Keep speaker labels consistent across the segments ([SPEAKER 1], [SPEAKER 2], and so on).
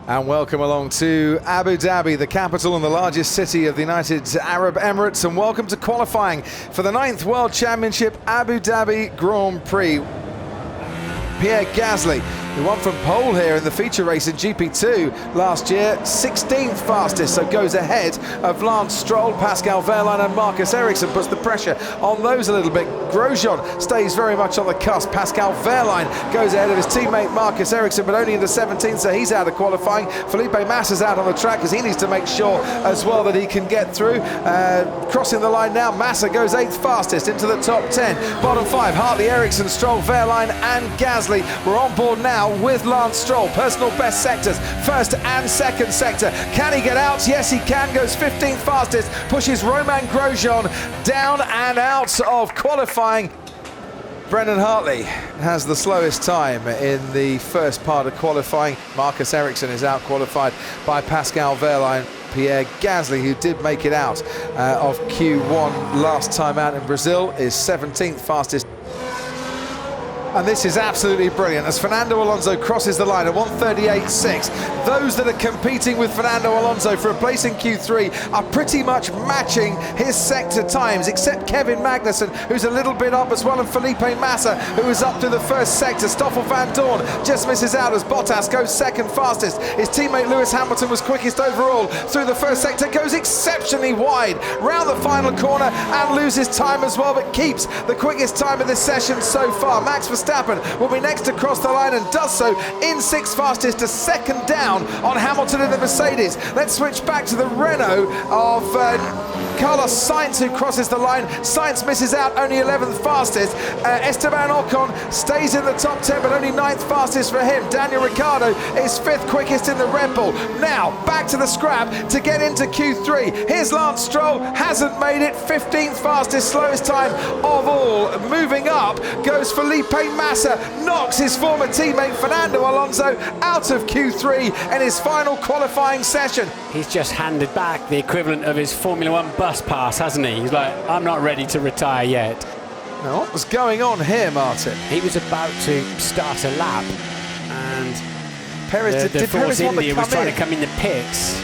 [SPEAKER 1] And welcome along to Abu Dhabi, the capital and the largest city of the United Arab Emirates, and welcome to qualifying for the 9th World Championship Abu Dhabi Grand Prix. Pierre Gasly, who won from pole here in the feature race in GP2 last year, 16th fastest, so goes ahead of Lance Stroll, Pascal Wehrlein and Marcus Ericsson, puts the pressure on those a little bit. Grosjean stays very much on the cusp. Pascal Wehrlein goes ahead of his teammate Marcus Ericsson, but only into 17th, so he's out of qualifying. Felipe Massa's out on the track because he needs to make sure as well that he can get through. Crossing the line now, Massa goes 8th fastest into the top 10. Bottom 5, Hartley, Ericsson, Stroll, Wehrlein and Gasly. We're on board now with Lance Stroll. Personal best sectors, first and second sector. Can he get out? Yes, he can. Goes 15th fastest, pushes Romain Grosjean down and out of qualifying. Brendan Hartley has the slowest time in the first part of qualifying. Marcus Ericsson is out qualified by Pascal Wehrlein. Pierre Gasly, who did make it out of Q1 last time out in Brazil, is 17th fastest. And this is absolutely brilliant as Fernando Alonso crosses the line at 1:38.6. Those that are competing with Fernando Alonso for a place in Q3 are pretty much matching his sector times, except Kevin Magnussen, who's a little bit up as well, and Felipe Massa, who is up to the first sector. Stoffel Van Dorn just misses out as Bottas goes second fastest. His teammate Lewis Hamilton was quickest overall through the first sector, goes exceptionally wide round the final corner and loses time as well, but keeps the quickest time of this session so far. Max Verstappen will be next to cross the line and does so in 6th fastest, a second down on Hamilton in the Mercedes. Let's switch back to the Renault of Carlos Sainz, who crosses the line. Sainz misses out, only 11th fastest. Esteban Ocon stays in the top 10, but only 9th fastest for him. Daniel Ricciardo is 5th quickest in the Red Bull. Now back to the scrap to get into Q3. Here's Lance Stroll, hasn't made it, 15th fastest, slowest time of all. Moving up goes Felipe Massa, knocks his former teammate Fernando Alonso out of Q3 in his final qualifying session.
[SPEAKER 2] He's just handed back the equivalent of his Formula One bus pass, hasn't he? He's like, I'm not ready to retire yet.
[SPEAKER 1] Now, what was going on here, Martin?
[SPEAKER 2] He was about to start a lap, and
[SPEAKER 1] Perez,
[SPEAKER 2] the
[SPEAKER 1] did
[SPEAKER 2] Force
[SPEAKER 1] Perez want
[SPEAKER 2] India
[SPEAKER 1] to
[SPEAKER 2] was
[SPEAKER 1] come
[SPEAKER 2] trying
[SPEAKER 1] in?
[SPEAKER 2] to come in the pits.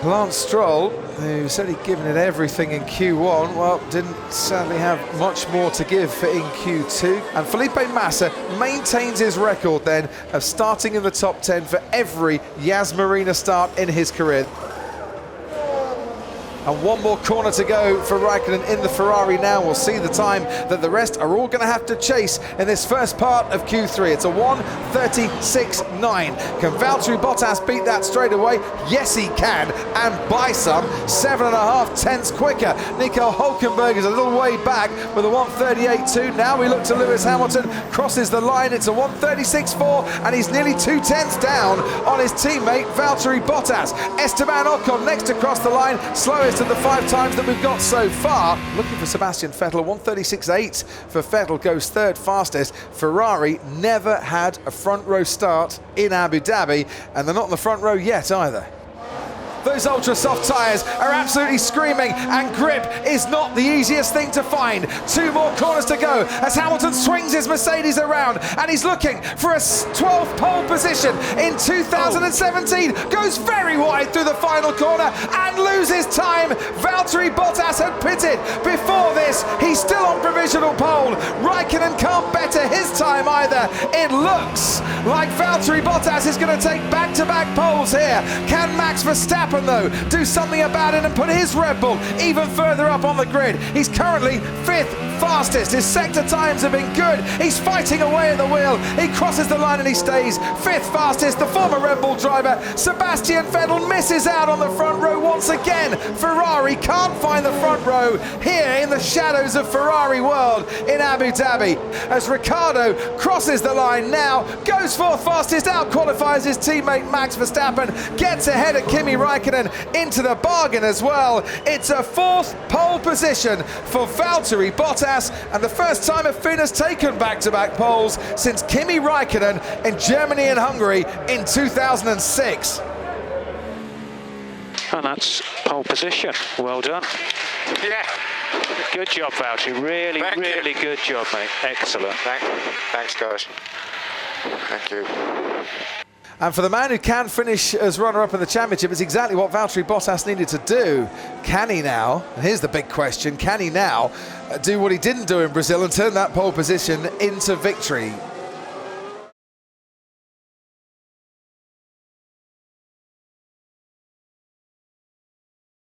[SPEAKER 1] Lance Stroll, who said he'd given it everything in Q1, well, didn't sadly have much more to give in Q2. And Felipe Massa maintains his record then of starting in the top 10 for every Yas Marina start in his career. And one more corner to go for Raikkonen in the Ferrari now. We'll see the time that the rest are all going to have to chase in this first part of Q3. It's a 1:36.9. Can Valtteri Bottas beat that straight away? Yes, he can, and by some, 7.5 tenths quicker. Nico Hülkenberg is a little way back with a 1:38.2. Now we look to Lewis Hamilton, crosses the line. It's a 1:36.4, and he's nearly 2 tenths down on his teammate Valtteri Bottas. Esteban Ocon next to cross the line, slowest of the 5 times that we've got so far. Looking for Sebastian Vettel, 1:36.8 for Vettel, goes 3rd fastest. Ferrari never had a front row start in Abu Dhabi, and they're not in the front row yet either. Those ultra soft tyres are absolutely screaming, and grip is not the easiest thing to find. 2 more corners to go as Hamilton swings his Mercedes around, and he's looking for a 12th pole position in 2017. Goes very wide through the final corner and loses time. Valtteri Bottas had pitted before this. He's still on provisional pole. Raikkonen can't better his time either. It looks like Valtteri Bottas is going to take back-to-back poles here. Can Max Verstappen though do something about it and put his Red Bull even further up on the grid? He's currently 5th fastest. His sector times have been good. He's fighting away at the wheel. He crosses the line and he stays 5th fastest. The former Red Bull driver Sebastian Vettel misses out on the front row once again. Ferrari can't find the front row here in the shadows of Ferrari World in Abu Dhabi as Ricciardo crosses the line now, goes 4th fastest, out qualifies his teammate Max Verstappen, gets ahead of Kimi Raikkonen into the bargain as well. It's a 4th pole position for Valtteri Bottas, and the first time a Finn has taken back-to-back poles since Kimi Raikkonen in Germany and Hungary in 2006.
[SPEAKER 3] And that's pole position. Well done.
[SPEAKER 4] Yeah.
[SPEAKER 3] Good job, Valtteri. Really good job, mate. Excellent.
[SPEAKER 4] Thanks, guys. Thank you.
[SPEAKER 1] And for the man who can finish as runner-up in the championship, it's exactly what Valtteri Bottas needed to do. Can he now, and here's the big question, can he now do what he didn't do in Brazil and turn that pole position into victory?